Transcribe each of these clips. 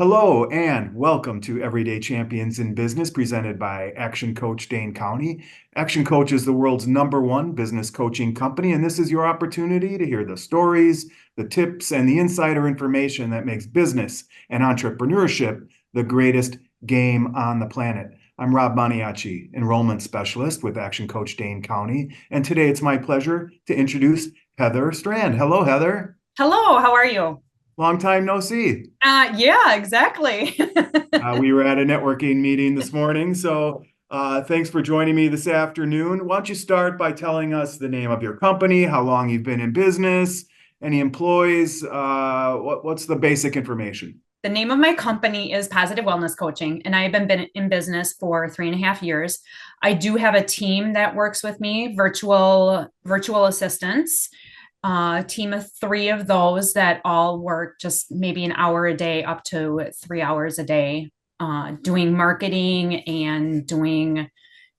Hello and welcome to Everyday Champions in Business presented by Action Coach Dane County. Action Coach is the world's #1 business coaching company, and this is your opportunity to hear the stories, the tips, and the insider information that makes business and entrepreneurship the greatest game on the planet. I'm Rob Maniaci, enrollment specialist with Action Coach Dane County, and today it's my pleasure to introduce Heather Strand. Hello, Heather. Hello, how are you? Long time no see. Yeah, exactly. We were at a networking meeting this morning, so thanks for joining me this afternoon. Why don't you start by telling us the name of your company, how long you've been in business, any employees, what's the basic information? The name of my company is Positive Wellness Coaching, and I have been in business for 3.5 years. I do have a team that works with me, virtual assistants, team of three of those that all work just maybe an hour a day, up to 3 hours a day, doing marketing and doing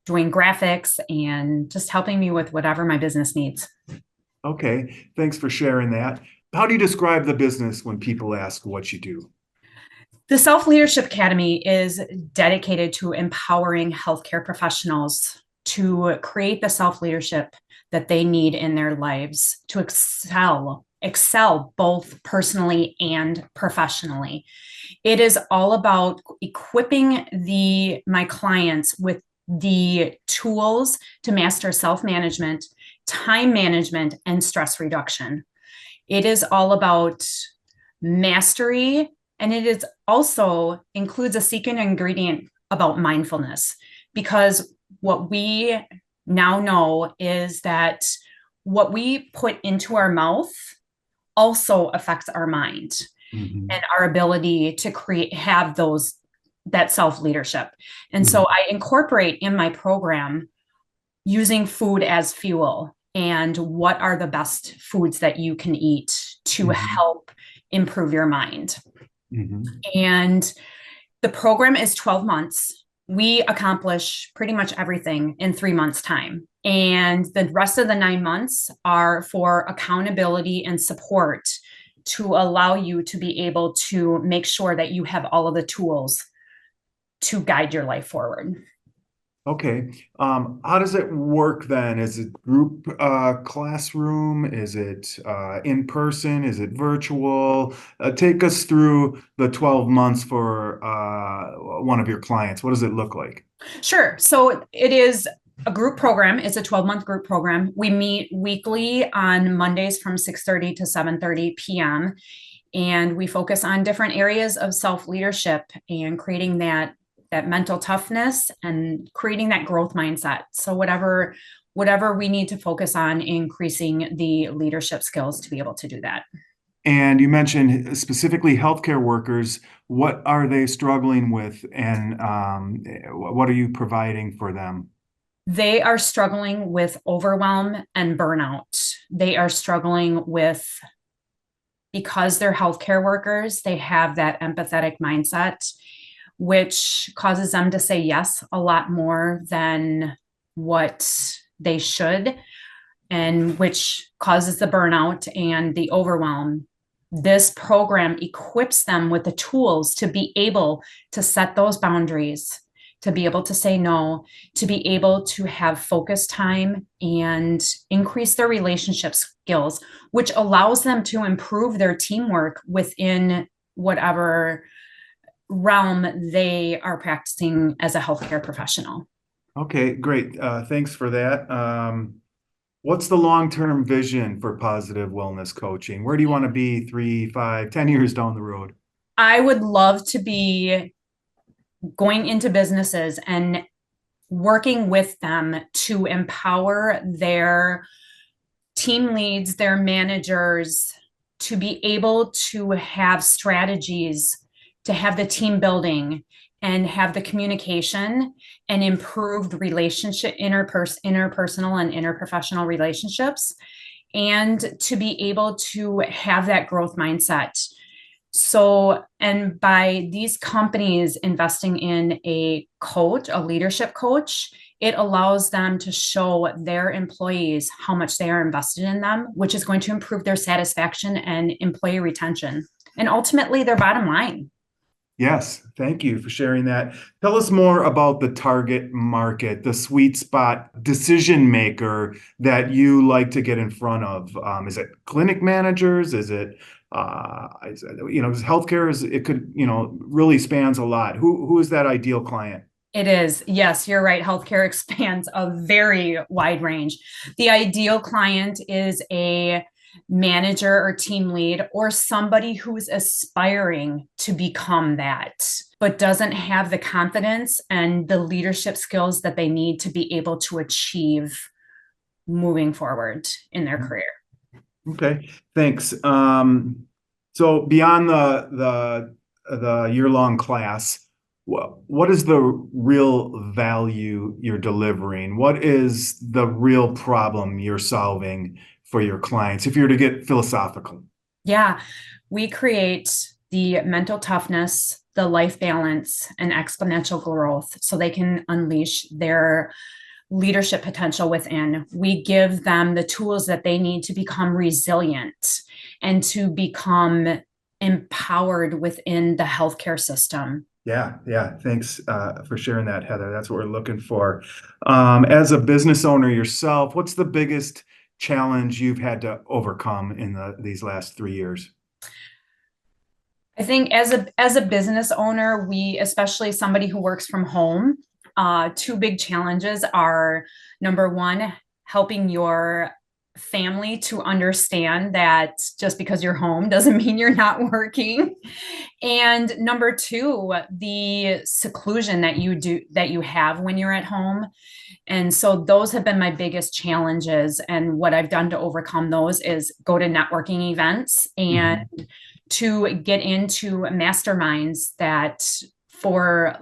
graphics and just helping me with whatever my business needs. Okay, thanks for sharing that. How do you describe the business when people ask what you do? The Self Leadership Academy is dedicated to empowering healthcare professionals to create the self leadership that they need in their lives to excel both personally and professionally. It is all about equipping my clients with the tools to master self-management, time management, and stress reduction. It is all about mastery, and it is also includes a secret ingredient about mindfulness, because what we now know is that what we put into our mouth also affects our mind Mhm. and our ability to have that self leadership. And Mhm. so I incorporate in my program using food as fuel and what are the best foods that you can eat to Mhm. help improve your mind. Mhm. And the program is 12 months. We accomplish pretty much everything in 3 months' time. And the rest of the 9 months are for accountability and support to allow you to be able to make sure that you have all of the tools to guide your life forward. Okay. How does it work then? Is it group classroom? Is it in person? Is it virtual? Take us through the 12 months for one of your clients. What does it look like? Sure. So it is a group program. It's a 12-month group program. We meet weekly on Mondays from 6:30 to 7:30 p.m. And we focus on different areas of self-leadership and creating that mental toughness and creating that growth mindset. So whatever we need to focus on, increasing the leadership skills to be able to do that. And you mentioned specifically healthcare workers. What are they struggling with, and what are you providing for them? They are struggling with overwhelm and burnout. They are struggling with, because they're healthcare workers, they have that empathetic mindset, which causes them to say yes a lot more than what they should, and which causes the burnout and the overwhelm. This program equips them with the tools to be able to set those boundaries, to be able to say no, to be able to have focus time and increase their relationship skills, which allows them to improve their teamwork within whatever realm they are practicing as a healthcare professional. Okay, great. Thanks for that. What's the long-term vision for positive wellness coaching? Where do you want to be 3, 5, 10 years down the road? I would love to be going into businesses and working with them to empower their team leads, their managers, to be able to have strategies, to have the team building and have the communication and improved relationship, interpersonal and interprofessional relationships, and to be able to have that growth mindset. So, and by these companies investing in a coach, a leadership coach, it allows them to show their employees how much they are invested in them, which is going to improve their satisfaction and employee retention, and ultimately their bottom line. Yes, thank you for sharing that. Tell us more about the target market, the sweet spot decision maker that you like to get in front of. Is it clinic managers? Is healthcare is it could, really spans a lot. Who is that ideal client? It is. Yes, you're right. Healthcare expands a very wide range. The ideal client is a manager or team lead or somebody who's aspiring to become that, but doesn't have the confidence and the leadership skills that they need to be able to achieve moving forward in their career. Okay, thanks. So beyond the year-long class, what is the real value you're delivering? What is the real problem you're solving for your clients? If you were to get philosophical. Yeah, we create the mental toughness, the life balance, and exponential growth so they can unleash their leadership potential within. We give them the tools that they need to become resilient and to become empowered within the healthcare system. Yeah, yeah. Thanks for sharing that, Heather. That's what we're looking for. As a business owner yourself, what's the biggest challenge you've had to overcome in these last 3 years? I think as a business owner, we, especially somebody who works from home, two big challenges are number one, helping your family to understand that just because you're home doesn't mean you're not working. And number two, the seclusion that you have when you're at home. And so those have been my biggest challenges. And what I've done to overcome those is go to networking events and to get into masterminds that for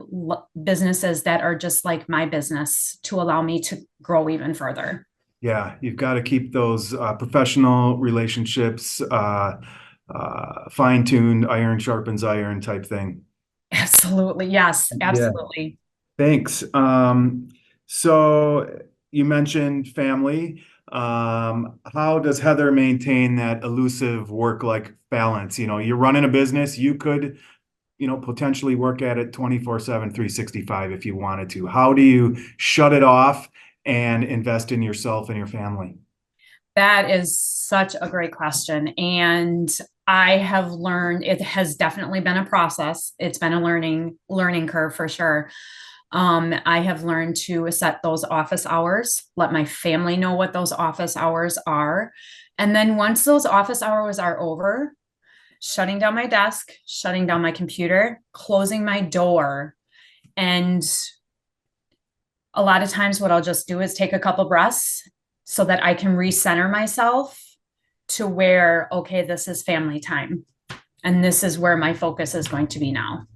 businesses that are just like my business to allow me to grow even further. Yeah, you've got to keep those professional relationships fine-tuned, iron sharpens iron type thing. Absolutely. Yes, Yeah, absolutely. thanks. So you mentioned family. How does Heather maintain that elusive work-life balance? You're running a business, you could, potentially work at it 24/7, 365 if you wanted to. How do you shut it off and invest in yourself and your family? That is such a great question. And I have learned it has definitely been a process. It's been a learning curve for sure. I have learned to set those office hours, let my family know what those office hours are. And then once those office hours are over, shutting down my desk, shutting down my computer, closing my door. And a lot of times, what I'll just do is take a couple breaths so that I can recenter myself to where, okay, this is family time. And this is where my focus is going to be now.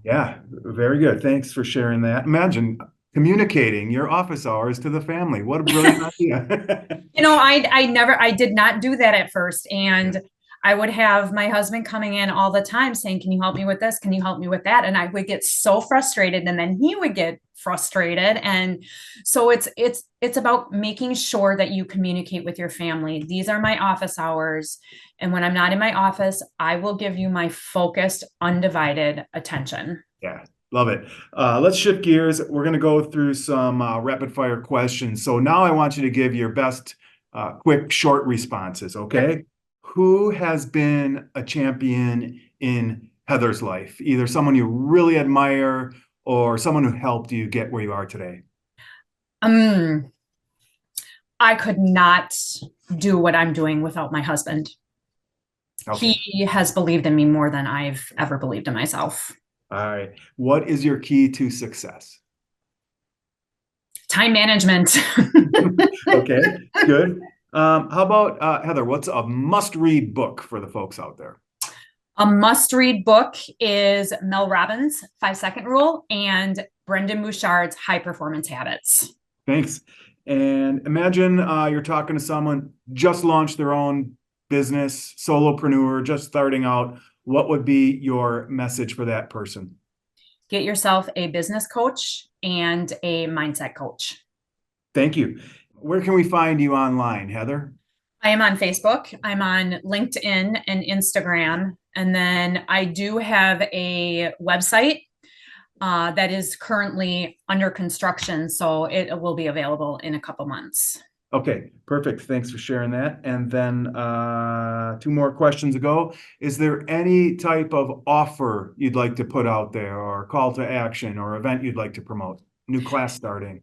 Yeah, very good. Thanks for sharing that. Imagine communicating your office hours to the family. What a brilliant idea. I did not do that at first. And I would have my husband coming in all the time saying, can you help me with this? Can you help me with that? And I would get so frustrated and then he would get frustrated. And so it's about making sure that you communicate with your family. These are my office hours. And when I'm not in my office, I will give you my focused, undivided attention. Yeah, love it. Let's shift gears. We're going to go through some rapid fire questions. So now I want you to give your best quick, short responses, okay? Who has been a champion in Heather's life? Either someone you really admire or someone who helped you get where you are today. Um, I could not do what I'm doing without my husband. Okay. He has believed in me more than I've ever believed in myself. All right. What is your key to success? Time management. Okay, good. How about Heather? What's a must-read book for the folks out there? A must-read book is Mel Robbins' 5-Second Rule and Brendan Bouchard's High Performance Habits. Thanks. And imagine you're talking to someone just launched their own business, solopreneur, just starting out. What would be your message for that person? Get yourself a business coach and a mindset coach. Thank you. Where can we find you online, Heather? I am on Facebook. I'm on LinkedIn and Instagram And then I do have a website that is currently under construction, so it will be available in a couple months. Okay, perfect. Thanks for sharing that. And then two more questions ago. Is there any type of offer you'd like to put out there, or call to action, or event you'd like to promote? New class starting.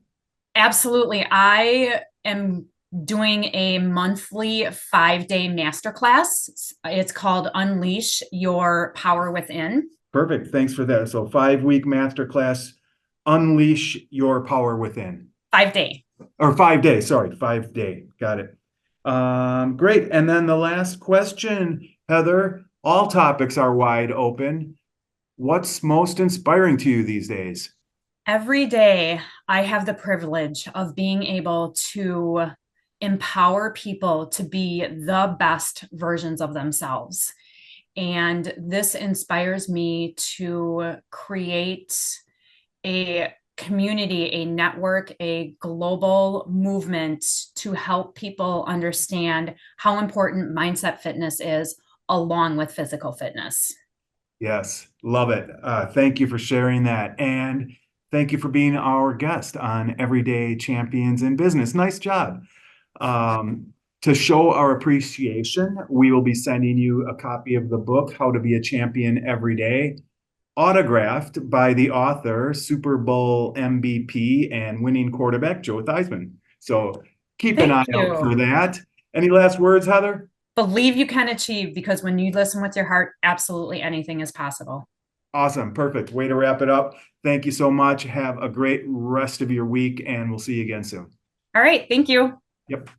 Absolutely. I am doing a monthly 5-day masterclass. It's called Unleash Your Power Within. Perfect. Thanks for that. So 5-week masterclass, Unleash Your Power Within. 5-day. Or 5 days, sorry, 5-day. Got it. Great. And then the last question, Heather, all topics are wide open. What's most inspiring to you these days? Every day, I have the privilege of being able to empower people to be the best versions of themselves. And this inspires me to create a community, a network, a global movement to help people understand how important mindset fitness is, along with physical fitness. Yes, love it. Thank you for sharing that. And thank you for being our guest on Everyday Champions in Business. Nice job. To show our appreciation, we will be sending you a copy of the book, How to Be a Champion Every Day, autographed by the author, Super Bowl MVP and winning quarterback, Joe Theismann. So keep an eye Thank out for you. that. Any last words, Heather? Believe you can achieve, because when you listen with your heart, absolutely anything is possible. Awesome. Perfect. Way to wrap it up. Thank you so much. Have a great rest of your week, and we'll see you again soon. All right. Thank you. Yep.